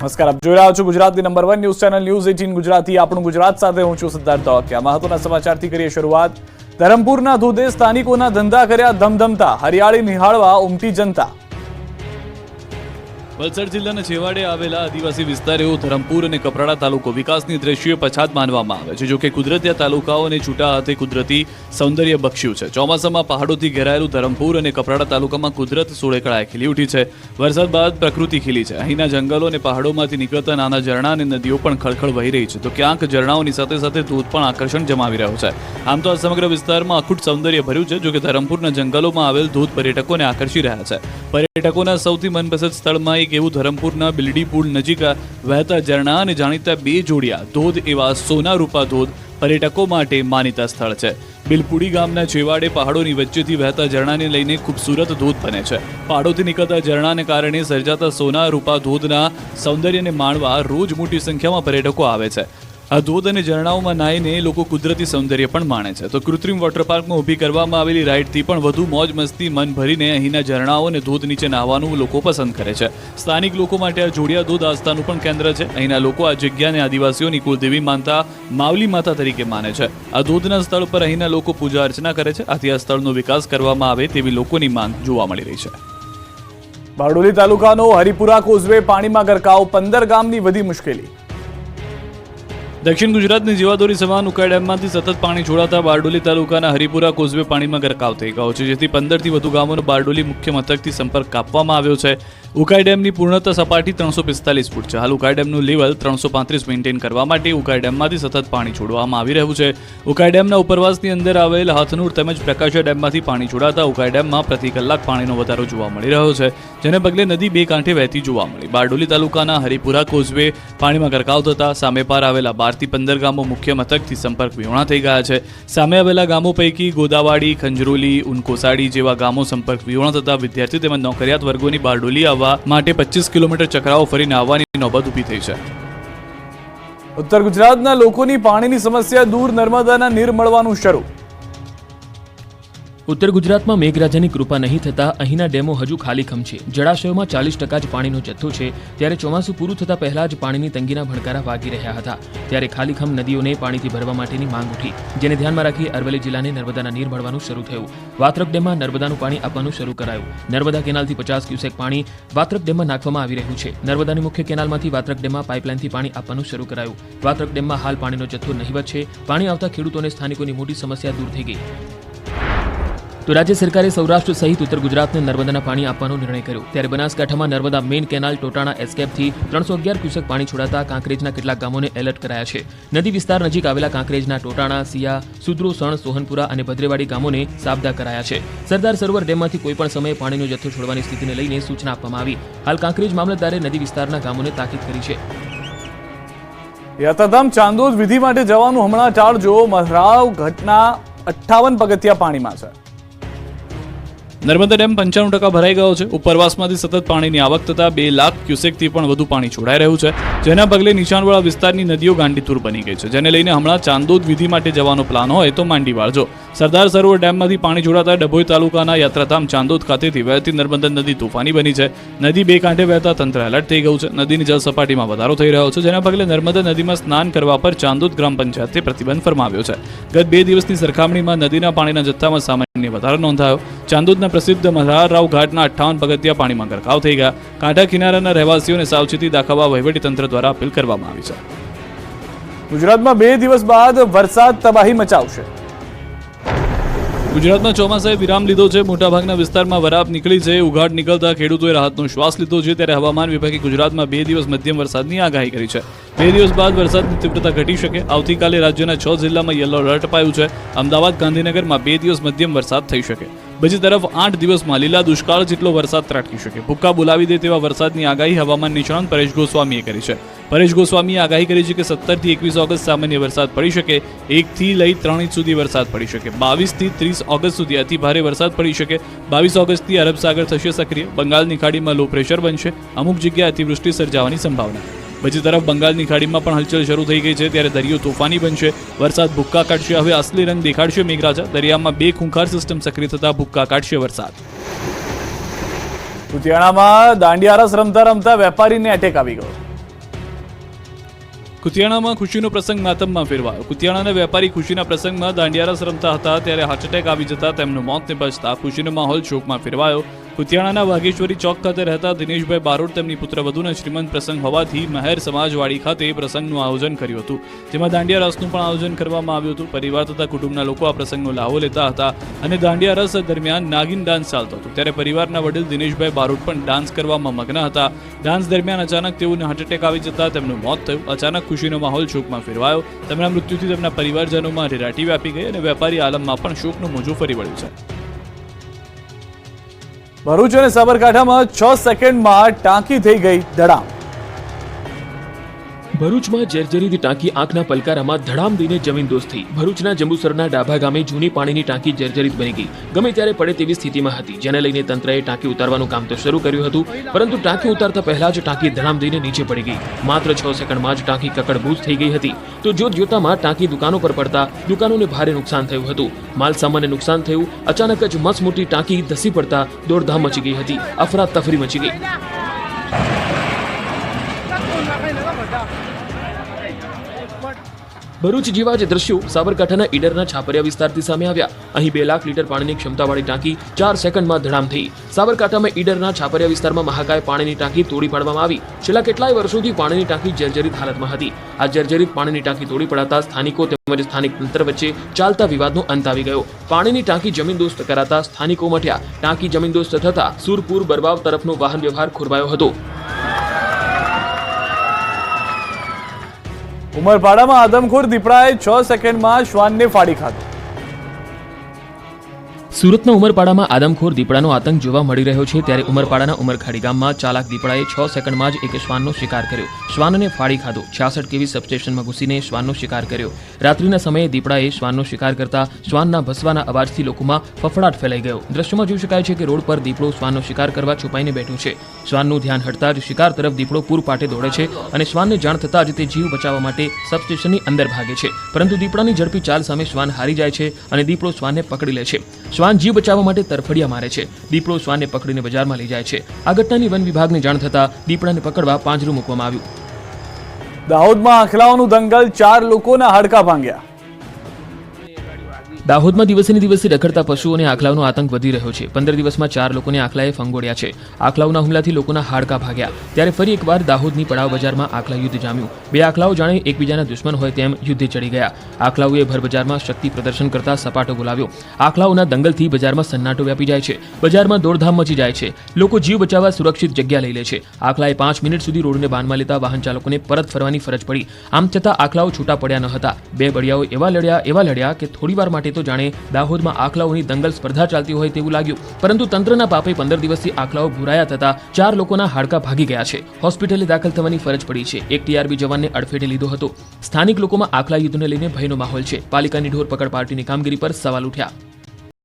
નમસ્કાર, આપ જોઈ રહ્યા છો ગુજરાતની number 1 news channel news 18 Gujarati. આપણું ગુજરાત સાથે હું છું સિદ્ધાર્થ ધોળકિયા. મહત્વના સમાચારથી કરીએ શરૂઆત. ધરમપુરના ધોધે સ્થાનિકોના ધંધા કર્યા ધમધમતા, હરિયાળી નિહાળવા ઉમટી જનતા. વલસાડ જિલ્લાના છેવાડે આવેલા આદિવાસી વિસ્તાર એવો ધરમપુર અને કપરાડા તાલુકો વિકાસની દ્રષ્ટિએ પછાત માનવામાં આવે છે. જોકે કુદરતી તાલુકાઓને છૂટા હાથે કુદરતી સૌંદર્ય બક્ષ્યું છે. ચોમાસામાં પહાડોથી ઘેરાયેલું ધરમપુર અને કપરાડા તાલુકામાં કુદરત સોળેકળાએ ખીલી ઉઠી છે. વરસાદ બાદ પ્રકૃતિ ખીલી છે. અહીંના જંગલો અને પહાડોમાંથી નીકળતા નાના ઝરણા અને નદીઓ પણ ખળખળ વહી રહી છે. તો ક્યાંક ઝરણાઓની સાથે સાથે ધોધ પણ આકર્ષણ જમાવી રહ્યો છે. આમ તો આ સમગ્ર વિસ્તારમાં અખૂટ સૌંદર્ય ભર્યું છે. જોકે ધરમપુરના જંગલોમાં આવેલ ધોધ પર્યટકોને આકર્ષી રહ્યા છે. પર્યટકોના સૌથી મનપસંદ સ્થળમાં એક એવું ધરમપુરના બિલડી પુલ નજીક વહેતા ઝરણા અને જાણીતા બે જોડિયા ધોધ એવા સોના રૂપા ધોધ પર્યટકો માટે માનીતા સ્થળ છે. બિલપુડી ગામના છેવાડે પહાડોની વચ્ચેથી વહેતા ઝરણાને લઈને ખૂબસૂરત ધોધ બને છે. પહાડોથી નીકળતા ઝરણાને કારણે સર્જાતા સોના રૂપા ધોધના સૌંદર્યને માણવા રોજ મોટી સંખ્યામાં પર્યટકો આવે છે. આ ધોધ અને ઝરણાઓમાં નાહીને લોકો કુદરતી સૌંદર્ય પણ માણે છે. તો કૃત્રિમ વોટર પાર્કમાં ઊભી કરવામાં આવેલી રાઇડથી પણ વધુ મોજ મસ્તી મન ભરીને અહીંના ઝરણાઓ અને ધોધ નીચે નાહવાનું લોકો પસંદ કરે છે. સ્થાનિક લોકો માટે આ જોડિયા ધોધ આસ્થાનું પણ કેન્દ્ર છે. અહીંના લોકો આ જગ્યાને આદિવાસીઓની કુળદેવી માનતા માવલી માતા તરીકે માને છે. આ ધોધના સ્થળ પર અહીંના લોકો પૂજા અર્ચના કરે છે. આથી આ સ્થળનો વિકાસ કરવામાં આવે તેવી લોકોની માંગ જોવા મળી રહી છે. બારડોલી તાલુકાનો હરિપુરા કોઝવે પાણીમાં ગરકાવ, 15 ગામની વધી મુશ્કેલી. દક્ષિણ ગુજરાતની જીવાદોરી સમાન ઉકાઈ ડેમમાંથી સતત પાણી છોડાતા બારડોલી તાલુકાના હરિપુરા કોઝવે પાણીમાં ગરકાવ થઈ ગયો છે. જેથી 15થી વધુ ગામોનો બારડોલી મુખ્ય મથકથી સંપર્ક કાપવામાં આવ્યો છે. ઉકાઈ ડેમની પૂર્ણતા સપાટી 345 ફૂટ છે. હાલ ઉકાઈ ડેમનું લેવલ 335 મેન્ટેન કરવા માટે ઉકાઈ ડેમમાંથી સતત પાણી છોડવામાં આવી રહ્યું છે. ઉકાઈ ડેમના ઉપરવાસની અંદર આવેલ હાથનુર તેમજ પ્રકાશા ડેમમાંથી પાણી છોડાતા ઉકાઈ ડેમમાં પ્રતિ કલાક પાણીનો વધારો જોવા મળી રહ્યો છે. જેને પગલે નદી બે કાંઠે વહેતી જોવા મળી. બારડોલી તાલુકાના હરિપુરા કોઝવે પાણીમાં ગરકાવ થતા સામે પાર આવેલા 12થી 15 ગામો મુખ્ય મથકથી સંપર્ક વિહોણા થઈ ગયા છે. સામે આવેલા ગામો પૈકી ગોદાવાડી, ખંજરોલી, ઉનકોસાડી જેવા ગામો સંપર્ક વિહોણા થતા વિદ્યાર્થી તેમજ નોકરિયાત વર્ગોની બારડોલી આવવા માટે 25 કિલોમીટર ચક્રાઓ ફરીને આવવાની નોબત ઊભી થઈ છે. ઉત્તર ગુજરાતના લોકોની પાણીની સમસ્યા દૂર, નર્મદાના નીર મળવાનું શરૂ. ઉત્તર ગુજરાતમાં મેઘરાજાની કૃપા નહીં થતા અહીંના ડેમો હજુ ખાલીખમ છે. જળાશયોમાં 40% જ પાણીનો જથ્થો છે. ત્યારે ચોમાસું પૂરું થતા પહેલા જ પાણીની તંગીના ભણકારા વાગી રહ્યા હતા. ત્યારે ખાલીખમ નદીઓને પાણીથી ભરવા માટેની માંગ ઉઠી, જેને ધ્યાનમાં રાખી અરવલ્લી જિલ્લાને નર્મદાના નીર મળવાનું શરૂ થયું. વાત્રક ડેમમાં નર્મદાનું પાણી આપવાનું શરૂ કરાયું. નર્મદા કેનાલથી 50 ક્યુસેક પાણી વાત્રક ડેમમાં નાખવામાં આવી રહ્યું છે. નર્મદાની મુખ્ય કેનાલમાંથી વાત્રક ડેમમાં પાઇપલાઇનથી પાણી આપવાનું શરૂ કરાયું. વાત્રક ડેમમાં હાલ પાણીનો જથ્થો નહિવત છે. પાણી આવતા ખેડૂતોને સ્થાનિકોની મોટી સમસ્યા દૂર થઈ ગઈ. તો રાજ્ય સરકારે સૌરાષ્ટ્ર સહિત ઉત્તર ગુજરાતને નર્મદાના પાણી આપવાનો નિર્ણય કર્યો. ત્યારે બનાસકાંઠામાં નર્મદા મેઇન કેનાલ ટોટાણા એસ્કેપથી 311 ક્યુસેક પાણી છોડાતા કાંકરેજના કેટલાક ગામોને એલર્ટ કરાયા છે. નદી વિસ્તાર નજીક આવેલા કાંકરેજના ટોટાણા, સિયા, સુદ્રો, સણ, સોહનપુરા અને ભદ્રેવાડી ગામોને સાબદા કરાયા છે. સરદાર સરોવર ડેમમાંથી કોઈપણ સમયે પાણીનો જથ્થો છોડવાની સ્થિતિને લઈને સૂચના આપવામાં આવી. હાલ કાંકરેજ મામલતદારે નદી વિસ્તારના ગામોને તાકીદ કરી છે. યાત્રાધામ ચાંદોદ વિધિ માટે જવાનું હમણાં ટાળજો. મહરાવ ઘટના 58 પગથિયા પાણીમાં છે. નર્મદા ડેમ 95% ભરાઈ ગયો છે. ઉપરવાસમાંથી સતત પાણીની આવક થતા 2 લાખ ક્યુસેકથી પણ વધુ પાણી છોડાઈ રહ્યું છે. જેના પગલે નીચાણવાળા વિસ્તારની નદીઓ ગાંડીતુર બની ગઈ છે. જેને લઈને હમણાં ચાંદોદ વિધિ માટે જવાનો પ્લાન હોય તો માંડી વાળજો. સરદાર સરોવર ડેમમાંથી પાણી છોડાતા ડભોઈ તાલુકાના યાત્રાધામ ચાંદોદ ખાતેથી વહેતી નર્મદા નદી તોફાની બની છે. નદી બે કાંઠે વહેતા તંત્ર એલર્ટ થઈ ગયું છે. નદીની જળ સપાટીમાં વધારો થઈ રહ્યો છે. જેના પગલે નર્મદા નદીમાં સ્નાન કરવા પર ચાંદોદ ગ્રામ પંચાયતે પ્રતિબંધ ફરમાવ્યો છે. ગત 2 દિવસની સરખામણીમાં નદીના પાણીના જથ્થામાં સામાન્ય વધારો નોંધાયો. ચાંદોદના પ્રસિદ્ધ મલ્હારરાવ ઘાટના 58 પગથિયા પાણીમાં ગરકાવ થઈ ગયા. કાંઠા કિનારાના રહેવાસીઓને સાવચેતી દાખવવા વહીવટીતંત્ર દ્વારા અપીલ કરવામાં આવી છે. ગુજરાતમાં 2 દિવસ બાદ વરસાદ તબાહી મચાવશે. ગુજરાતમાં ચોમાસાએ વિરામ લીધો છે. મોટાભાગના વિસ્તારમાં વરાપ નીકળી છે. ઉઘાડ નીકળતા ખેડૂતોએ રાહતનો શ્વાસ લીધો છે. ત્યારે હવામાન વિભાગે ગુજરાતમાં 2 દિવસ મધ્યમ વરસાદની આગાહી કરી છે. 2 દિવસ બાદ વરસાદની તીવ્રતા ઘટી શકે. આવતીકાલે રાજ્યના 6 જિલ્લામાં યલો એલર્ટ અપાયું છે. અમદાવાદ, ગાંધીનગરમાં 2 દિવસ મધ્યમ વરસાદ થઈ શકે. બીજી તરફ 8 દિવસમાં લીલા દુષ્કાળ જેટલો વરસાદ ત્રાટકી શકે. ભૂક્કા બોલાવી દે તેવા વરસાદની આગાહી હવામાન નિષ્ણાંત પરેશ ગોસ્વામીએ કરી છે. પરેશ ગોસ્વામીએ આગાહી કરી છે કે 17 થી 21 ઓગસ્ટ સામાન્ય વરસાદ પડી શકે. 1 થી લઈ 3 ઇંચ સુધી વરસાદ પડી શકે. 22 થી 30 ઓગસ્ટ સુધી અતિ ભારે વરસાદ પડી શકે. 22 ઓગસ્ટથી અરબ સાગર થશે સક્રિય. બંગાળની ખાડીમાં લો પ્રેશર બનશે. અમુક જગ્યાએ અતિવૃષ્ટિ સર્જાવાની સંભાવના. બીજી તરફ બંગાળની ખાડીમાં પણ હલચલ શરૂ થઈ ગઈ છે. ત્યારે દરિયો તોફાની બનશે. વરસાદ ભૂક્કા કાઢશે. હવે અસલી રંગ દેખાડશે મેઘરાજા. દરિયામાં 2 ખૂંખાર સિસ્ટમ સક્રિય થતા ભૂક્કા કાઢશે વરસાદ. લુધિયાણામાં દાંડિયા રસ રમતા રમતા વેપારીને એટેક આવી ગયો. કુતિયાણામાં ખુશીનો પ્રસંગ માતમમાં ફેરવાયો. કુતિયાણાના વેપારી ખુશીના પ્રસંગમાં દાંડિયા રસ રમતા હતા ત્યારે હાર્ટ એટેક આવી જતા તેમનું મોત નિપજતા ખુશીનો માહોલ શોકમાં ફેરવાયો. કુતિયાણાના વાઘેશ્વરી ચોક ખાતે રહેતા દિનેશભાઈ બારોટ તેમની પુત્રવધૂના શ્રીમંત પ્રસંગ હોવાથી મહેર સમાજવાડી ખાતે પ્રસંગનું આયોજન કર્યું હતું, જેમાં દાંડિયા રસનું પણ આયોજન કરવામાં આવ્યું હતું. પરિવાર તથા કુટુંબના લોકો આ પ્રસંગનો લાહો લેતા હતા અને દાંડિયા રસ દરમિયાન નાગિન ડાન્સ ચાલતો હતો ત્યારે પરિવારના વડીલ દિનેશભાઈ બારોટ પણ ડાન્સ કરવામાં મગ્ન હતા. ડાન્સ દરમિયાન અચાનક તેઓને હાર્ટ એટેક આવી જતા તેમનું મોત થયું. અચાનક ખુશીનો માહોલ શોકમાં ફેરવાયો. તેમના મૃત્યુથી તેમના પરિવારજનોમાં રેરાટી વ્યાપી ગઈ અને વેપારી આલમમાં પણ શોકનું મોજું ફરી વળ્યું છે. ભરૂચ અને સાબરકાંઠામાં 6 સેકન્ડમાં ટાંકી થઈ ગઈ ધડામ. ભરૂચમાં જર્જરિત ટાંકી આંખના પલકારામાં ધડામ દઈને જમીનદોસ્ત થઈ. ભરૂચના જંબુસરના ડાભા ગામે જૂની પાણીની ટાંકી જર્જરિત બની ગઈ. ગમે ત્યારે પડે તેવી સ્થિતિમાં હતી, જેને લઈને તંત્રએ ટાંકી ઉતારવાનું કામ તો શરૂ કર્યું હતું, પરંતુ ટાંકી ઉતારતા પહેલા જ ટાંકી ધડામ દઈને નીચે પડી ગઈ. માત્ર 6 સેકન્ડમાં જ ટાંકી કકડબૂજ થઈ ગઈ હતી. તો જોતજોતામાં ટાંકી દુકાનો પર પડતા દુકાનોને ભારે નુકસાન થયું હતું. માલસામાનને નુકસાન થયું. અચાનક જ મસમોટી ટાંકી ધસી પડતા દોડધામ મચી ગઈ હતી. અફરાતફરી મચી ગઈ. ભરૂચ જેવા જ દ્રશ્યો સાબરકાંઠાના ઈડરના છાપરિયા વિસ્તારથી સામે આવ્યા. અહીં 2 લાખ લીટર પાણીની ક્ષમતાવાળી ટાંકી 4 સેકન્ડમાં ધડામ થઈ. સાબરકાંઠામાં ઈડરના છાપરિયા વિસ્તારમાં મહાકાય પાણીની ટાંકી તોડી પાડવામાં આવી. છેલ્લા કેટલાય વર્ષોથી પાણીની ટાંકી જર્જરિત હાલતમાં હતી. આ જર્જરિત પાણીની ટાંકી તોડી પડાતા સ્થાનિકો તેમજ સ્થાનિક તંત્ર વચ્ચે ચાલતા વિવાદનો અંત આવી ગયો. પાણીની ટાંકી જમીનદોસ્ત કરાતા સ્થાનિકો મટ્યા. ટાંકી જમીનદોસ્ત થતા સુરપુર બરવાવ તરફનો વાહન વ્યવહાર ખોરવાયો હતો. ઉમરપાડામાં આદમખોર દીપડાએ 6 સેકન્ડમાં શ્વાનને ફાડી ખાધો. સુરતના ઉમરપાડામાં આદમખોર દીપડાનો આતંક જોવા મળી રહ્યો છે ત્યારે ઉમરપાડાના ઉમરખાડી ગામમાં ચાલાક દીપડાએ 6 સેકન્ડમાં જ એક શ્વાનનો શિકાર કર્યો. શ્વાનને ફાડી ખાધો. 66 કેવી સબસ્ટેશનમાં ઘૂસીને શ્વાનનો શિકાર કર્યો. રાત્રિના સમયે દીપડાએ શ્વાનનો શિકાર કરતા શ્વાનના ભસવાના અવાજથી લોકોમાં ફફડાટ ફેલાઈ ગયો. દ્રશ્યમાં જોઈ શકાય છે કે રોડ પર દીપડો શ્વાનનો શિકાર કરવા છુપાઈને બેઠો છે. શ્વાનનું ધ્યાન હટતા જ શિકાર તરફ દીપડો પૂરપાટે દોડે છે અને શ્વાનને જાણ થતાં જ તે જીવ બચાવવા માટે સબસ્ટેશનની અંદર ભાગે છે, પરંતુ દીપડાની ઝડપી ચાલ સામે શ્વાન હારી જાય છે અને દીપડો શ્વાનને પકડી લે છે. શ્વાન જીવ બચાવવા માટે તરફડિયા મારે છે. દીપડો શ્વાનને પકડીને બજારમાં લઈ જાય છે. આ ઘટનાની વન વિભાગને જાણ થતાં દીપડાને પકડવા પાંજરું મૂકવામાં આવ્યું. દાહોદમાં આખલાઓનું દંગલ, 4 લોકોના હાડકાં ભાંગ્યા. દાહોદમાં દિવસે ને દિવસે રખડતા પશુઓ અને આખલાઓનો આતંક વધી રહ્યો છે. 15 દિવસમાં 4 લોકોને આખલાએ ફંગોળ્યા છે. આખલાઓના હુમલાથી લોકોના હાડકાં ભાગ્યા. ત્યારે ફરી એકવાર દાહોદની પડાવ બજારમાં આખલા યુદ્ધ જામ્યું. 2 આખલાઓ જાણે એકબીજાના દુશ્મન હોય તેમ યુદ્ધે ચડી ગયા. આખલાઓએ ભર બજારમાં શક્તિ પ્રદર્શન કરતા સપાટો બોલાવ્યો. આખલાઓના દંગલથી બજારમાં સન્નાટો વ્યાપી જાય છે. બજારમાં દોડધામ મચી જાય છે. લોકો જીવ બચાવવા સુરક્ષિત જગ્યા લઈ લે છે. આખલાએ 5 મિનિટ સુધી રોડને બાનમાં લેતા વાહન ચાલકોને પરત ફરવાની ફરજ પડી. આમ છતાં આખલાઓ છૂટા પડ્યા ન હતા. 2 બળિયાઓ એવા લડ્યા કે થોડીવાર માટે તો જાણે દાહોદમાં આખલાઓની દંગલ સ્પર્ધા ચાલતી હોય તેવું લાગ્યું. પરંતુ તંત્રના પાપે 15 દિવસથી આખલાઓ ભૂરાયા થતા 4 લોકોના હાડકાં ભાગી ગયા છે. હોસ્પિટલે દાખલ થવાની ફરજ પડી છે. એક ટીઆરબી જવાનને અડફેટે લીધો હતો. સ્થાનિક લોકોમાં આખલા યુદ્ધને લઈને ભયનો માહોલ છે. પાલિકાની ઢોર પકડ પાર્ટીની કામગીરી પર સવાલ ઉઠ્યા.